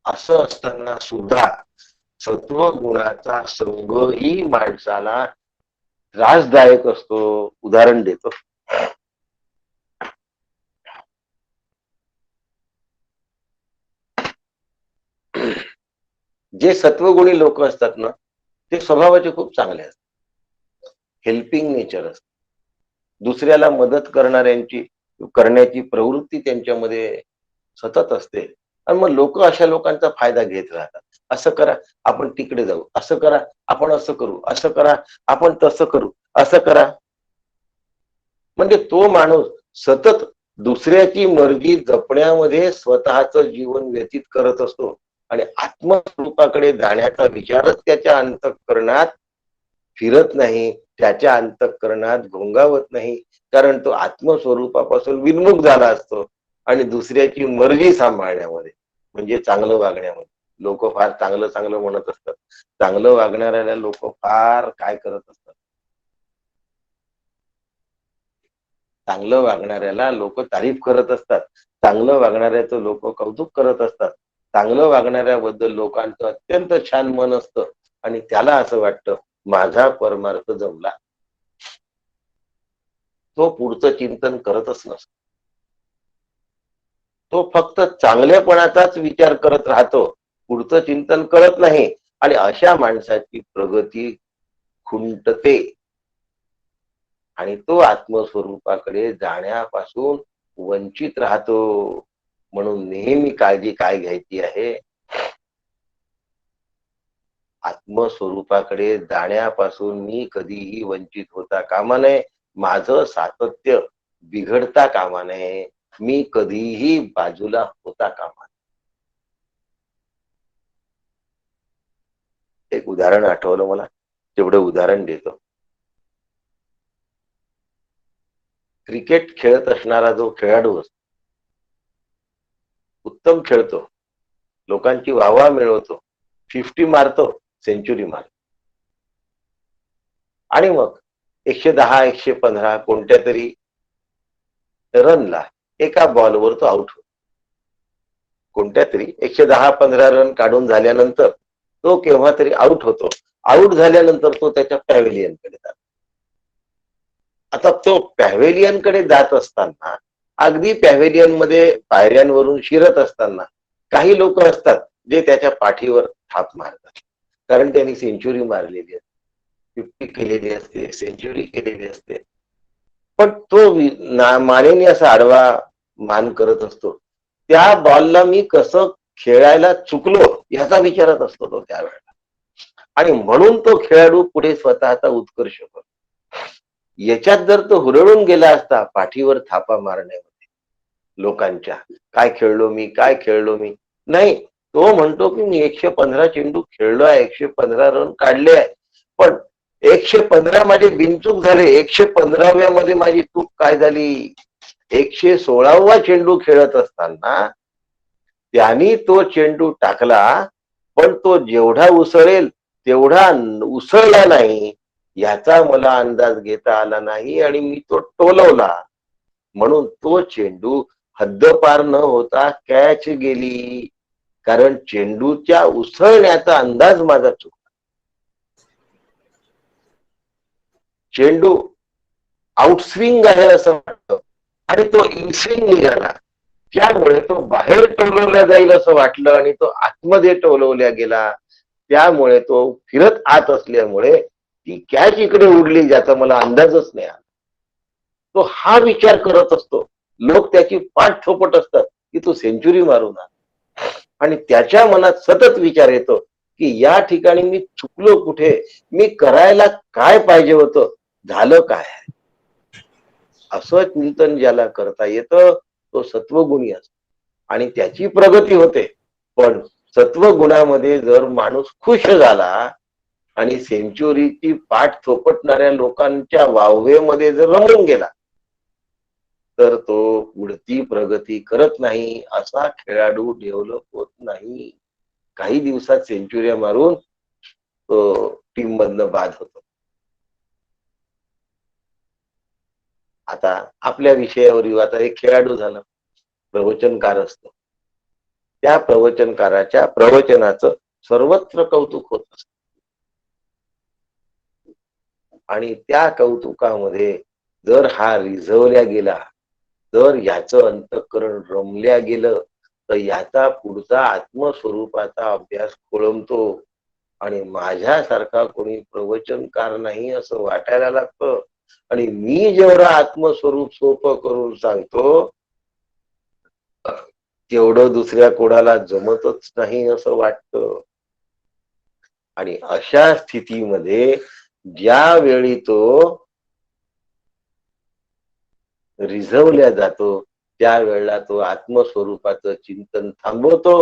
असं असताना सुद्धा सत्वगुणाचा संगही माणसाला त्रासदायक असतो. उदाहरण देतो. जे सत्वगुणी लोक असतात ना, ते स्वभावाचे खूप चांगले असतात, हेल्पिंग नेचर असत, दुसऱ्याला मदत करण्याची प्रवृत्ती त्यांच्यामध्ये सतत असते. आणि मग लोक अशा लोकांचा फायदा घेत राहतात. असं करा, आपण तिकडे जाऊ, असं करा, आपण असं करू, असं करा, आपण तसं करू, असं करा. म्हणजे तो माणूस सतत दुसऱ्याची मर्जी जपण्यामध्ये स्वतःचं जीवन व्यतीत करत असतो आणि आत्मस्वरूपाकडे जाण्याचा विचारच त्याच्या अंतःकरणात फिरत नाही, त्याच्या अंतःकरणात घोंगावत नाही, कारण तो आत्मस्वरूपापासून विन्मुख झाला असतो आणि दुसऱ्याची मर्जी सांभाळण्यामध्ये, म्हणजे चांगलं वागण्यामध्ये. लोक फार चांगलं चांगलं म्हणत असतात, चांगलं वागणाऱ्याला लोक फार काय करत असतात, चांगलं वागणाऱ्याला लोक तारीफ करत असतात, चांगलं वागणाऱ्याचं लोक कौतुक करत असतात, चांगलं वागणाऱ्याबद्दल लोकांचं अत्यंत छान मन असतं आणि त्याला असं वाटतं माझा परमार्थ जमला. तो पुढचं चिंतन करतच नसतो, तो फक्त चांगल्यापणाचाच विचार करत राहतो, पुढचं चिंतन करत नाही. आणि अशा माणसाची प्रगती खुंटते आणि तो आत्मस्वरूपाकडे जाण्यापासून वंचित राहतो. म्हणून नेहमी काळजी काय घ्यायची आहे, आत्मस्वरूपाकडे जाण्यापासून मी कधीही वंचित होता कामा नये, माझं सातत्य बिघडता कामा नये, मी कधीही बाजूला होता कामा नये. एक उदाहरण आठवलं मला, तेवढं उदाहरण देतो. क्रिकेट खेळत असणारा जो खेळाडू असतो, उत्तम खेळतो, लोकांची वाहवा मिळवतो, 50 मारतो, सेंचुरी मारतो आणि मग 110 115 कोणत्या तरी रनला एका बॉलवर तो आउट होतो. कोणत्या तरी 110-15 रन काढून झाल्यानंतर तो केव्हा तरी आउट होतो. आउट झाल्यानंतर तो त्याच्या पॅव्हेलियनकडे जातो. आता तो पॅव्हेलियनकडे जात असताना, अगदी पॅव्हेलियन मध्ये पायऱ्यांवरून शिरत असताना काही लोक असतात जे त्याच्या पाठीवर थाप मारतात, कारण त्यांनी सेंचुरी मारलेली असते, 50 केलेली असते, सेंचुरी केलेली असते. पण तो मानेने असा आडवा मान करत असतो, त्या बॉलला मी कसं खेळायला चुकलो याचा विचारत असतो तो त्यावेळेला. आणि म्हणून तो खेळाडू पुढे स्वतःचा उत्कर्ष करतो. याच्यात जर तो हुरळून गेला असता पाठीवर थापा मारण्यामध्ये लोकांच्या, काय खेळलो मी, काय खेळलो मी, नाही, तो म्हणतो की मी 115 चेंडू खेळलो आहे, 115 रन काढले आहे, पण 115 माझे बिनचूक झाले. 115व्या मध्ये माझी चूक काय झाली, 116वा चेंडू खेळत असताना त्यांनी तो चेंडू टाकला, पण तो जेवढा उसळेल तेवढा उसळला नाही, याचा मला अंदाज घेता आला नाही आणि मी तो टोलवला, म्हणून तो चेंडू हद्दपार न होता कॅच गेली, कारण चेंडूच्या उसळण्याचा अंदाज माझा चुकला. चेंडू आउटस्विंग आहे असं वाटतं आणि तो इनस्विंग निघाला, त्यामुळे तो बाहेर टोलवल्या जाईल असं वाटलं आणि तो आतमध्ये टोलवल्या गेला, त्यामुळे तो फिरत आत असल्यामुळे ती कॅच इकडे उडली ज्याचा मला अंदाजच नाही आला. तो हा विचार करत असतो, लोक त्याची पाठ थोपट असतात की तो सेंचुरी मारून आला, आणि त्याच्या मनात सतत विचार येतो की या ठिकाणी मी चुकलो कुठे, मी करायला काय पाहिजे होतं, झालं काय. असं चिंतन ज्याला करता येतं तो सत्वगुणी असतो आणि त्याची प्रगती होते. पण सत्वगुणामध्ये जर माणूस खुश झाला आणि सेंचुरीची पाठ थोपटणाऱ्या लोकांच्या वाववेमध्ये जर रमून गेला, तर तो पुढची प्रगती करत नाही. असा खेळाडू डेव्हलप होत नाही. काही दिवसात सेंचुऱ्या मारून तो टीम मधनं बाद होतो. आता आपल्या विषयावर येऊ. आता एक खेळाडू झाला, प्रवचनकार असतो. त्या प्रवचनकाराच्या प्रवचनाचं सर्वत्र कौतुक होत असत आणि त्या कौतुकामध्ये जर हा रिझवल्या गेला, जर याचं अंतःकरण रमल्या गेलं, तर याचा पुढचा आत्मस्वरूपाचा अभ्यास खोळंबतो आणि माझ्यासारखा कोणी प्रवचनकार नाही असं वाटायला लागतं. आणि मी जेवढं आत्मस्वरूप सोपं करून सांगतो तेवढं दुसऱ्या कोणाला जमतच नाही असं वाटतं. आणि अशा स्थितीमध्ये ज्यावेळी तो रिझवल्या जातो, त्यावेळेला तो आत्मस्वरूपाचं चिंतन थांबवतो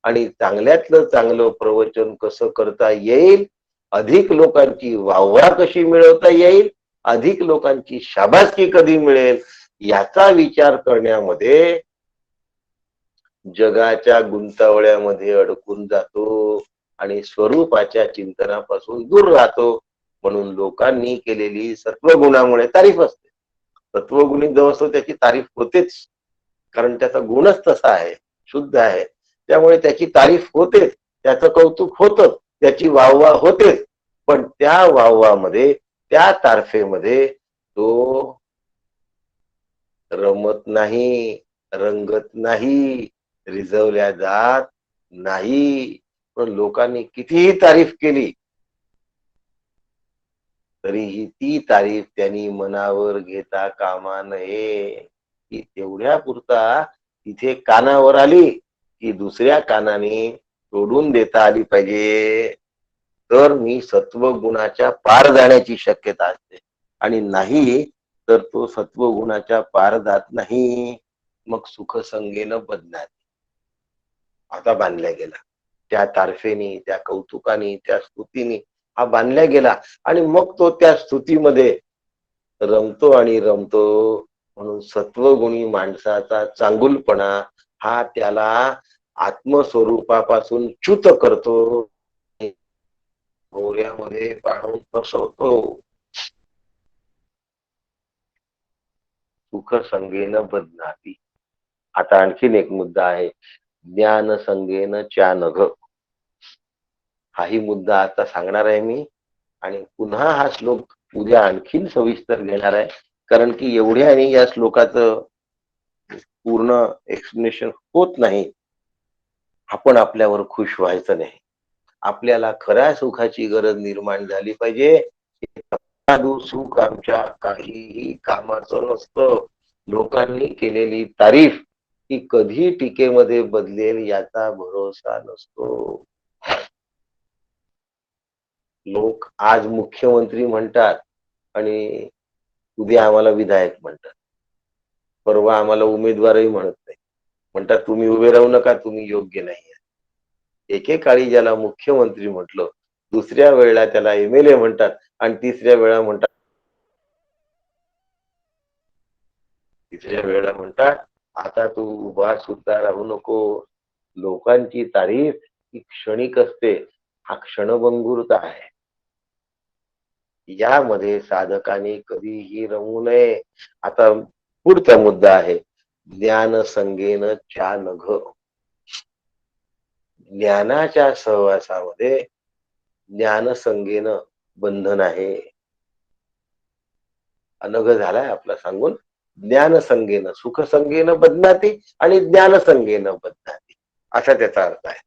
आणि चांगल्यातलं चांगलं प्रवचन कसं करता येईल, अधिक लोकांची वाहवा कशी मिळवता येईल, अधिक लोकांची शाबासकी कधी मिळेल, याचा विचार करण्यामध्ये जगाच्या गुंतावळ्यामध्ये अडकून जातो आणि स्वरूपाच्या चिंतनापासून दूर राहतो. म्हणून लोकांनी केलेली सत्वगुणामुळे तारीफ असते. सत्वगुणी जो असतो त्याची तारीफ होतेच, कारण त्याचा गुणच तसा आहे, शुद्ध आहे. त्यामुळे त्याची तारीफ होते, त्याचं कौतुक होतं, त्याची वाहवा होते. पण त्या वाहवामध्ये, त्या तारफेमध्ये तो रमत नाही, रंगत नाही, रिझवल्या जात नाही. पण लोकांनी कितीही तारीफ केली तरीही ती तारीफ त्यांनी मनावर घेता कामा नये. की तेवढ्या पुरता तिथे कानावर आली की दुसऱ्या कानाने सोडून देता आली पाहिजे. तर मी सत्वगुणाच्या पार जाण्याची शक्यता असते. आणि नाही तर तो सत्वगुणाच्या पार जात नाही. मग सुखसंगेनं बदनात आता बांधल्या गेला. त्या तारफेनी, त्या कौतुकानी, त्या स्तुतीनी हा बांधल्या गेला आणि मग तो त्या स्तुतीमध्ये रमतो आणि रमतो. म्हणून सत्वगुणी माणसाचा चांगुलपणा हा त्याला आत्मस्वरूपापासून च्युत करतो, भोवऱ्यामध्ये पाडून फसवतो. सुख संगेन बदनाती. आता आणखीन एक मुद्दा आहे, ज्ञान संगेन चानघ. हाही मुद्दा आता सांगणार आहे मी आणि पुन्हा हा श्लोक उद्या आणखीन सविस्तर घेणार आहे, कारण की एवढ्याने या श्लोकाचं पूर्ण एक्सप्लेनेशन होत नाही. आपण आपल्यावर खुश व्हायचं नाही. आपल्याला खऱ्या सुखाची गरज निर्माण झाली पाहिजे. सुख आमच्या काहीही कामाचं नसतं. लोकांनी केलेली तारीफ ही कधी टीकेमध्ये बदलेल याचा भरोसा नसतो. लोक आज मुख्यमंत्री म्हणतात आणि उद्या आम्हाला विधायक म्हणतात, परवा आम्हाला उमेदवारही म्हणत नाही, म्हणतात तुम्ही उभे राहू नका, तुम्ही योग्य नाही. एकेकाळी ज्याला मुख्यमंत्री म्हटलं, दुसऱ्या वेळेला त्याला MLA म्हणतात आणि तिसऱ्या वेळेला म्हणतात आता तू उभा सुद्धा राहू नको. लोकांची तारीफ ही क्षणिक असते. हा क्षणभंगुरता आहे. यामध्ये साधकाने कधीही रमू नये. आता पुढचा मुद्दा आहे, ज्ञान संगेन चानघ. ज्ञानाच्या सहवासामध्ये ज्ञानसंगेन बंधन आहे. अनघ झालाय आपला सांगून. ज्ञानसंगेन, सुखसंगेन बदनाती आणि ज्ञानसंगेन बदनाती, असा त्याचा अर्थ आहे.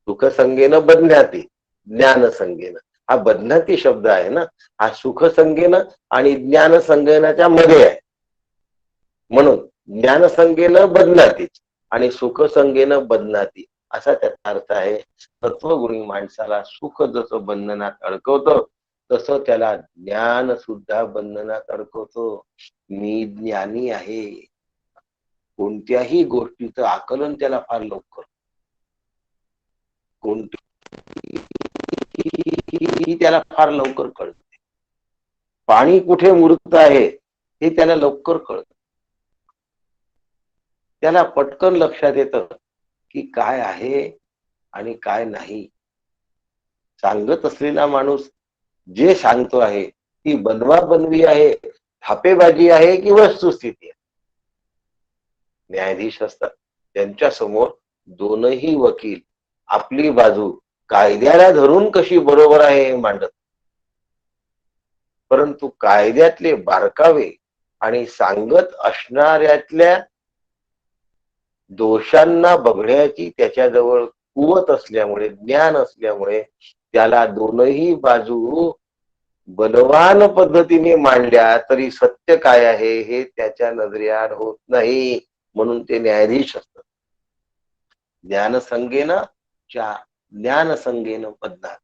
सुखसंगेन बदनाती, ज्ञानसंगेन. हा बदनाती शब्द आहे ना, हा सुखसंगेन आणि ज्ञानसंगेनाच्या मध्ये आहे. म्हणून ज्ञानसंगेन बदनाती आणि सुखसंगेन बदनाती असा त्याचा अर्थ आहे. तत्वगुणी माणसाला सुख जसं बंधनात अडकवतं, तसं त्याला ज्ञान सुद्धा बंधनात अडकवतो. मी ज्ञानी आहे, कोणत्याही गोष्टीचं आकलन त्याला फार लवकर, कोणती त्याला फार लवकर कळते. पाणी कुठे मुरत आहे हे त्याला लवकर कळत. त्याला पटकन लक्षात येतं की काय आहे आणि काय नाही. सांगत असलेला माणूस जे सांगतो आहे ती बनवा बनवी आहे, थापेबाजी आहे की वस्तुस्थिती आहे. न्यायाधीश असतात त्यांच्या समोर दोनही वकील आपली बाजू कायद्याला धरून कशी बरोबर आहे हे मांडत, परंतु कायद्यातले बारकावे आणि सांगत असणाऱ्यातल्या दोषांना बघण्याची त्याच्याजवळ कुवत असल्यामुळे, ज्ञान असल्यामुळे त्याला दोनही बाजू बलवान पद्धतीने मांडल्या तरी सत्य काय आहे हे त्याच्या नजरेआड होत नाही. म्हणून ते न्यायाधीश असतात. ज्ञानसंगेन ज्ञानसंगेन बद्धात.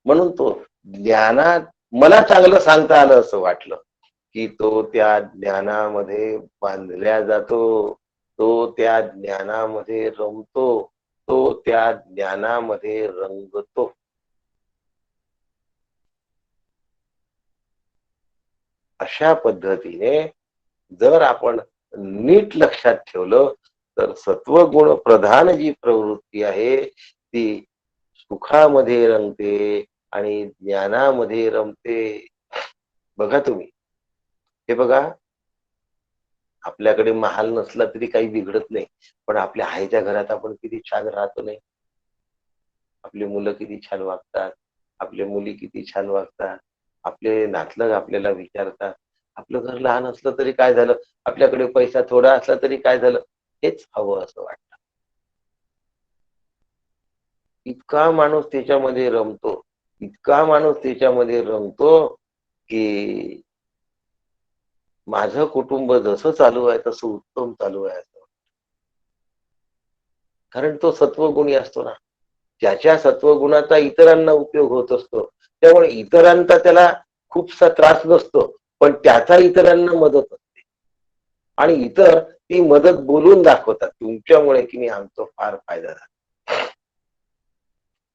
म्हणून तो ज्ञानात मला चांगलं सांगता आलं असं वाटलं की तो त्या ज्ञानामध्ये बांधल्या जातो, तो त्या ज्ञानामध्ये रमतो, तो त्या ज्ञानामध्ये रंगतो. अशा पद्धतीने जर आपण नीट लक्षात ठेवलं तर सत्वगुण प्रधान जी प्रवृत्ती आहे ती सुखामध्ये रमते आणि ज्ञानामध्ये रमते. बघा तुम्ही, हे बघा, आपल्याकडे महाल नसला तरी काही बिघडत नाही, पण आपल्या आईच्या घरात आपण किती छान राहतो नाही. आपली मुलं किती छान वागतात, आपल्या मुली किती छान वागतात, आपले नातलग आपल्याला विचारतात. आपलं घर लहान असलं तरी काय झालं, आपल्याकडे पैसा थोडा असला तरी काय झालं, हेच हवं असं वाटतं. इतका माणूस त्याच्यामध्ये रमतो, इतका माणूस त्याच्यामध्ये रमतो की माझं कुटुंब जसं चालू आहे तसं उत्तम चालू आहे असं. कारण तो सत्वगुणी असतो ना, ज्याच्या सत्वगुणाचा इतरांना उपयोग होत असतो, त्यामुळे इतरांचा त्याला खूपसा त्रास नसतो, पण त्याचा इतरांना मदत असते. आणि इतर ती मदत बोलून दाखवतात, तुमच्यामुळे की नाही आमचा फार फायदा झाला,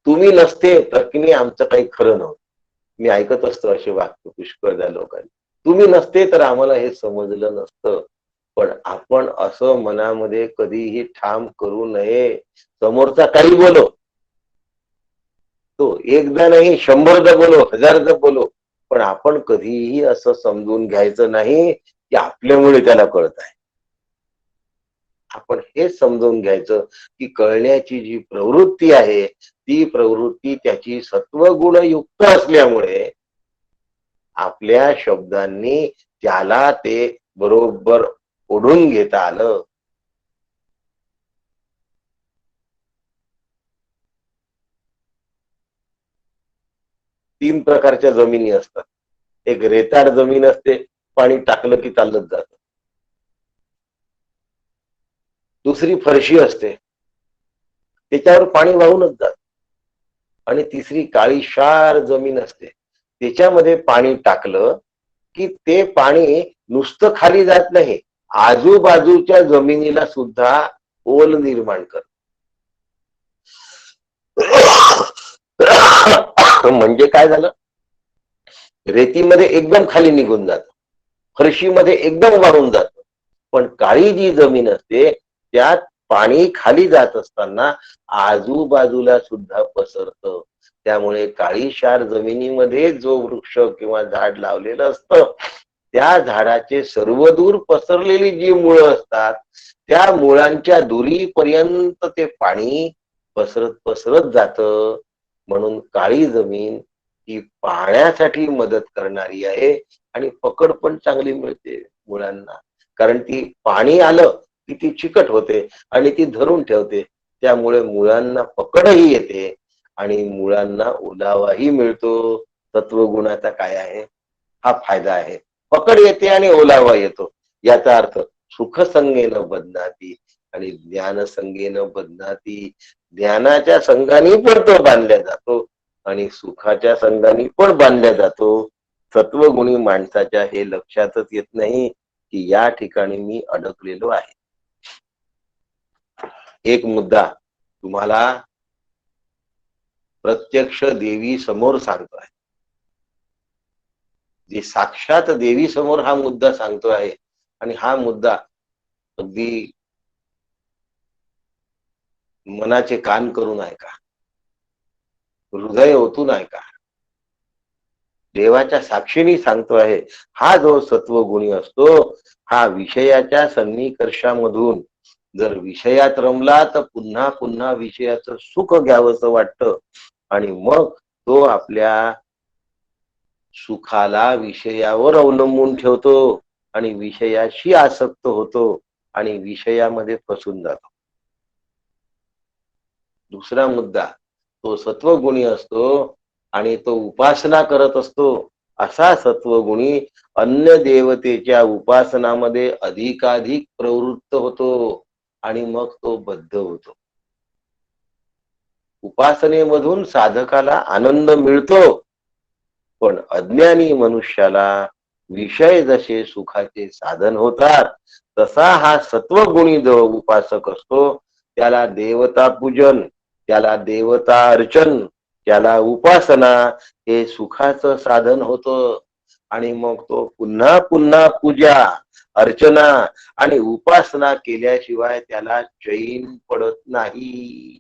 तुम्ही नसते तर की नाही आमचं काही खरं नव्हतं. मी ऐकत असतो असे वाक्य पुष्कळदा लोकांनी, तुम्ही नसते तर आम्हाला हे समजलं नसतं. पण आपण असं मनामध्ये कधीही ठाम करू नये. समोरचा काही बोलो, तो एकदा नाही 100दा बोलो, 1000दा बोलो, पण आपण कधीही असं समजून घ्यायचं नाही की आपल्यामुळे त्याला कळत आहे. आपण हे समजून घ्यायचं की कळण्याची जी प्रवृत्ती आहे ती प्रवृत्ती त्याची सत्वगुणयुक्त असल्यामुळे आपल्या शब्दांनी त्याला ते बरोबर ओढून घेता आलं. तीन प्रकारच्या जमिनी असतात. एक रेताड जमीन असते, पाणी टाकलं की चालत जात. दुसरी फरशी असते, त्याच्यावर पाणी वाहूनच जात. आणि तिसरी काळीशार जमीन असते, त्याच्यामध्ये पाणी टाकलं की ते पाणी नुसतं खाली जात नाही, आजूबाजूच्या जमिनीला सुद्धा ओल निर्माण करत. म्हणजे काय झालं, रेतीमध्ये एकदम खाली निघून जात, फरशीमध्ये एकदम वाहून जात, पण काळी जी जमीन असते त्यात पाणी खाली जात असताना आजूबाजूला सुद्धा पसरतं. त्यामुळे काळीशार जमिनीमध्ये जो वृक्ष किंवा झाड लावलेलं असतं त्या झाडाचे सर्वदूर पसरलेली जी मुळं असतात त्या मुळांच्या दुरीपर्यंत ते पाणी पसरत पसरत जातं. म्हणून काळी जमीन ही पाण्यासाठी मदत करणारी आहे आणि पकड पण चांगली मिळते मुळांना, कारण ती पाणी आलं की ती चिकट होते आणि ती धरून ठेवते. त्यामुळे मुळांना पकडही येते आणि मुळांना ओलावाही मिळतो. तत्वगुणाचा काय आहे, हा फायदा आहे. पकड येते आणि ओलावा येतो, याचा अर्थ सुखसंगेन बदनाती आणि ज्ञानसंगेन बदनाती. ज्ञानाच्या संघाने पण तो बांधला जातो आणि सुखाच्या संघाने पण बांधला जातो. सत्वगुणी माणसाच्या हे लक्षातच येत नाही की या ठिकाणी मी अडकलेलो आहे. एक मुद्दा तुम्हाला प्रत्यक्ष देवी समोर सांगतो आहे, जे साक्षात देवी समोर हा मुद्दा सांगतो आहे आणि हा मुद्दा अगदी मनाचे कान करून ऐका, हृदय ओतून ऐका. देवाच्या साक्षीने सांगतो आहे, हा जो सत्वगुणी असतो हा विषयाच्या सन्निकर्षामधून जर विषयात रमला तर पुन्हा पुन्हा विषयाचं सुख घ्यावंसं वाटतं आणि मग तो आपल्या सुखाला विषयावर अवलंबून ठेवतो आणि विषयाशी आसक्त होतो आणि विषयामध्ये फसून जातो. दुसरा मुद्दा, तो सत्वगुणी असतो आणि तो उपासना करत असतो. असा सत्वगुणी अन्य देवतेच्या उपासनामध्ये अधिकाधिक प्रवृत्त होतो आणि मग तो बद्ध होतो. उपासनेमधून साधकाला आनंद मिळतो, पण अज्ञानी मनुष्याला विषय जसे सुखाचे साधन होतात तसा हा सत्वगुणी जो उपासक असतो त्याला देवता पूजन, त्याला देवता अर्चन, त्याला उपासना हे सुखाचं साधन होतं आणि मग तो पुन्हा पुन्हा पूजा, अर्चना आणि उपासना केल्याशिवाय त्याला चैन पडत नाही.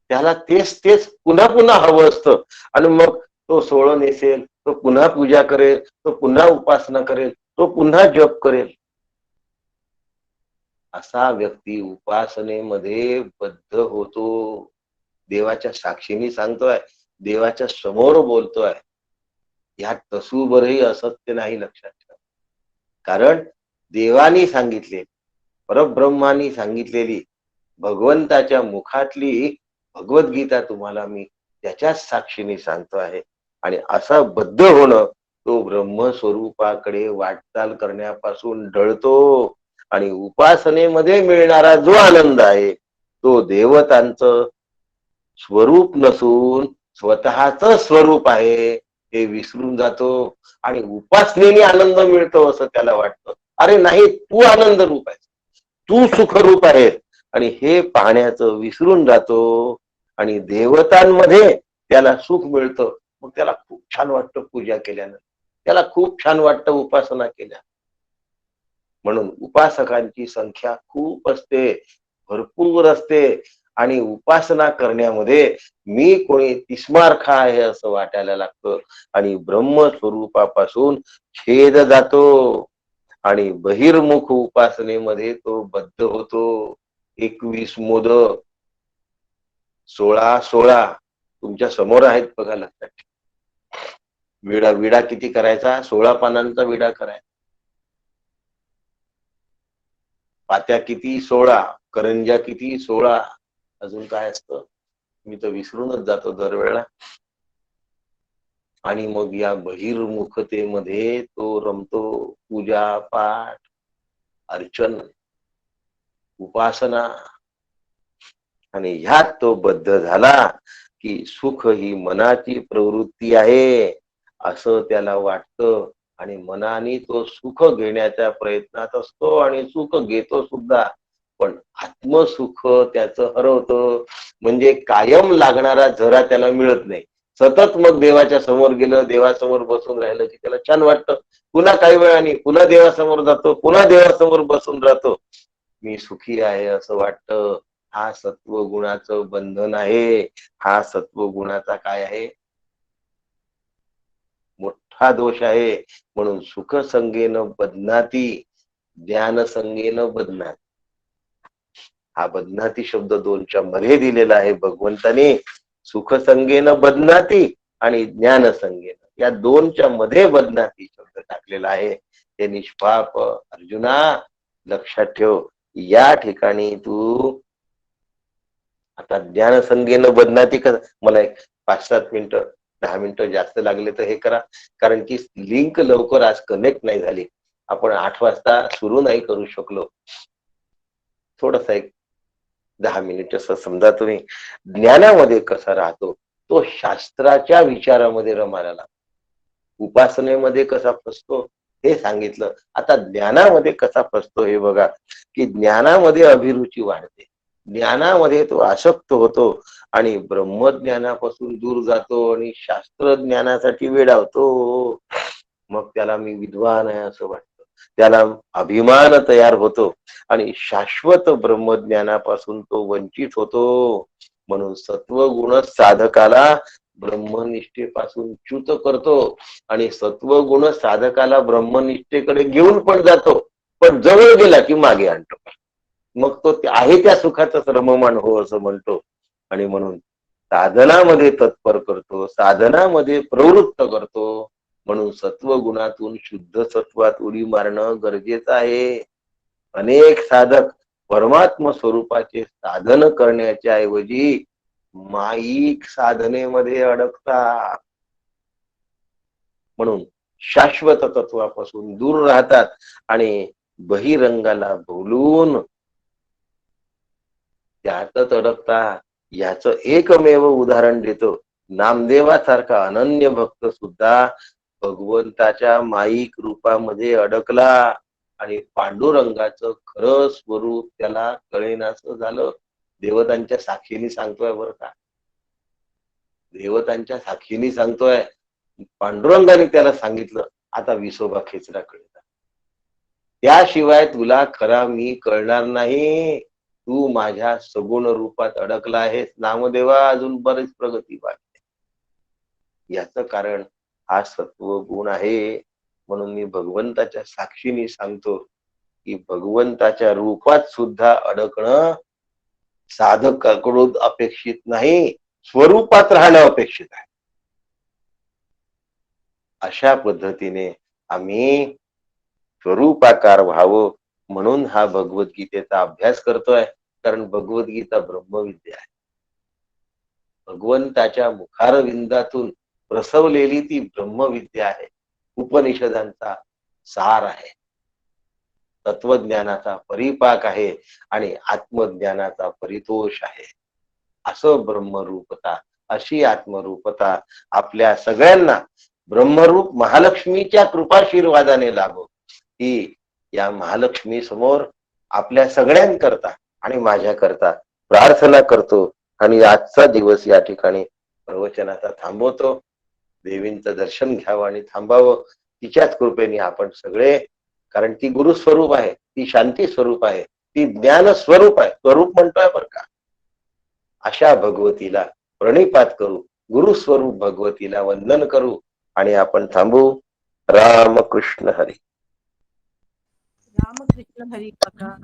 त्याला तेच तेच पुन्हा पुन्हा हवं असतं आणि मग तो सोळं नेसेल, तो पुन्हा पूजा करेल, तो पुन्हा उपासना करेल, तो पुन्हा जप करेल. असा व्यक्ती उपासनेमध्ये बद्ध होतो. देवाच्या साक्षीने सांगतोय, देवाच्या समोर बोलतोय. यात तसूभरही असत्य नाही, लक्षात ठेवा. कारण देवानी सांगितले, परब्रह्मानी सांगितलेली भगवंताच्या मुखातली भगवद्गीता तुम्हाला मी त्याच्याच साक्षीने सांगतो आहे. आणि असा बद्ध होणं तो ब्रह्मस्वरूपाकडे वाटचाल करण्यापासून डळतो आणि उपासनेमध्ये मिळणारा जो आनंद आहे तो देवतांचं स्वरूप नसून स्वतःच स्वरूप आहे हे विसरून जातो आणि उपासनेने आनंद मिळतो असं त्याला वाटतं. अरे नाही, तू आनंद रूप आहेस, तू सुखरूप आहेस आणि हे पाहण्याचं विसरून जातो आणि देवतांमध्ये त्याला सुख मिळतं. मग त्याला खूप छान वाटतं पूजा केल्यानं, त्याला खूप छान वाटतं उपासना केल्या. म्हणून उपासकांची संख्या खूप असते, भरपूर असते आणि उपासना करण्यामध्ये मी कोणी तिस्मारखा आहे असं वाटायला लागतं आणि ब्रह्मस्वरूपापासून छेद जातो आणि बहिर्मुख उपासनेमध्ये तो बद्ध होतो. 21 मोदक 16 तुमच्या समोर आहेत बघा, लक्षात ठेवा. विडा किती करायचा? 16 पानांचा विडा करायचा. पात्या किती? 16. करंजा किती? 16. अजून काय असतं मी तर विसरूनच जातो दरवेळेला. आणि मग या बहिर्मुखतेमध्ये तो रमतो. पूजा पाठ, अर्चन, उपासना आणि ह्यात तो बद्ध झाला की सुख ही मनाची प्रवृत्ती आहे असं त्याला वाटतं आणि मनाने तो सुख घेण्याच्या प्रयत्नात असतो आणि सुख घेतो सुद्धा, पण आत्मसुख त्याचं हरवतं. म्हणजे कायम लागणारा झरा त्याला मिळत नाही. सतत मग देवाच्या समोर गेलं, देवासमोर बसून राहिलं की त्याला छान वाटतं. पुन्हा काही वेळाने पुन्हा देवासमोर जातो, पुन्हा देवासमोर बसून राहतो, मी सुखी आहे असं वाटतं. हा सत्वगुणाचं बंधन आहे. हा सत्वगुणाचा काय आहे? मोठा दोष आहे. म्हणून सुख संगेनं बदनाती, ज्ञान संगेनं बदनाती. हा बदनाती शब्द 2च्या मध्ये दिलेला आहे भगवंताने. सुख संगेनं बदनाती आणि ज्ञान संगेनं, या 2च्या मध्ये बदनाती शब्द टाकलेला आहे. ते निष्पाप अर्जुना लक्षात ठेव. या ठिकाणी तू आता ज्ञान संगेनं बदनाती कर. मला एक 5-7 मिनिटं 10 मिनिटं जास्त लागले तर हे करा, कारण की लिंक लवकर आज कनेक्ट नाही झाली. आपण 8 वाजता सुरू नाही करू शकलो. थोडस एक 10 मिनिट असं समजा तुम्ही ज्ञानामध्ये कसा राहतो, तो शास्त्राच्या विचारामध्ये रमायला लागतो. उपासनेमध्ये कसा फसतो हे सांगितलं. आता ज्ञानामध्ये कसा फसतो हे बघा, की ज्ञानामध्ये अभिरुची वाढते, ज्ञानामध्ये तो आसक्त होतो आणि ब्रह्मज्ञानापासून दूर जातो आणि शास्त्र ज्ञानासाठी वेडावतो. मग त्याला मी विद्वान आहे असं वाटतं. त्याला अभिमान तयार होतो आणि शाश्वत ब्रह्मज्ञानापासून तो वंचित होतो. म्हणून सत्वगुण साधकाला ब्रह्मनिष्ठेपासून च्युत करतो आणि सत्वगुण साधकाला ब्रह्मनिष्ठेकडे घेऊन पण जातो, पण जवळ गेला की मागे आणतो. मग तो आहे त्या सुखाचाच रममाण हो असं म्हणतो. आणि म्हणून साधनामध्ये तत्पर करतो, साधनामध्ये प्रवृत्त करतो. म्हणून सत्वगुणातून शुद्ध सत्वात उडी मारणं गरजेचं आहे. अनेक साधक परमात्म स्वरूपाचे साधन करण्याच्या ऐवजी माईक साधनेमध्ये अडकतात. म्हणून शाश्वत तत्वापासून दूर राहतात आणि बहिरंगाला बोलून त्यातच अडकतात. याचं एकमेव उदाहरण देतो. नामदेवासारखा अनन्य भक्त सुद्धा भगवंताच्या माईक रूपामध्ये अडकला आणि पांडुरंगाचं खरं स्वरूप त्याला कळेनासं झालं. देवतांच्या साक्षीने सांगतोय बरं का, देवतांच्या साक्षीने सांगतोय. पांडुरंगाने त्याला सांगितलं, आता विसोबा खेचरा कळला, त्याशिवाय तुला खरा मी कळणार नाही. तू माझ्या सगुण रूपात अडकला आहेस नामदेवा, अजून बरीच प्रगती वाटते. याच कारण हा सत्व गुण आहे. म्हणून मी भगवंताच्या साक्षीने सांगतो की भगवंताच्या रूपात सुद्धा अडकणं साधकाकडून अपेक्षित नाही, स्वरूपात राहणं अपेक्षित आहे. अशा पद्धतीने आम्ही स्वरूपाकार व्हावं म्हणून हा भगवद्गीतेचा अभ्यास करतोय. कारण भगवद्गीता ब्रह्मविद्या आहे. भगवंताच्या मुखारविंदातून प्रसवलेली ती ब्रह्मविद्या आहे. उपनिषदांचा सार आहे, तत्वज्ञानाचा परिपाक आहे आणि आत्मज्ञानाचा परितोष आहे. असं ब्रह्मरूपता, अशी आत्मरूपता आपल्या सगळ्यांना ब्रह्मरूप महालक्ष्मीच्या कृपाशीर्वादाने लाभो, ही या महालक्ष्मी समोर आपल्या सगळ्यांकरता आणि माझ्याकरता प्रार्थना करतो. आणि आजचा दिवस या ठिकाणी प्रवचनाचा थांबवतो. देवींचं दर्शन घ्यावं आणि थांबावं. तिच्याच कृपेने आपण सगळे, कारण ती गुरुस्वरूप आहे, ती शांती स्वरूप आहे, ती ज्ञान स्वरूप आहे. स्वरूप म्हणतोय बरं का. अशा भगवतीला प्रणिपात करू, गुरुस्वरूप भगवतीला वंदन करू आणि आपण थांबू. रामकृष्ण हरी. रामकृष्ण हरी काका.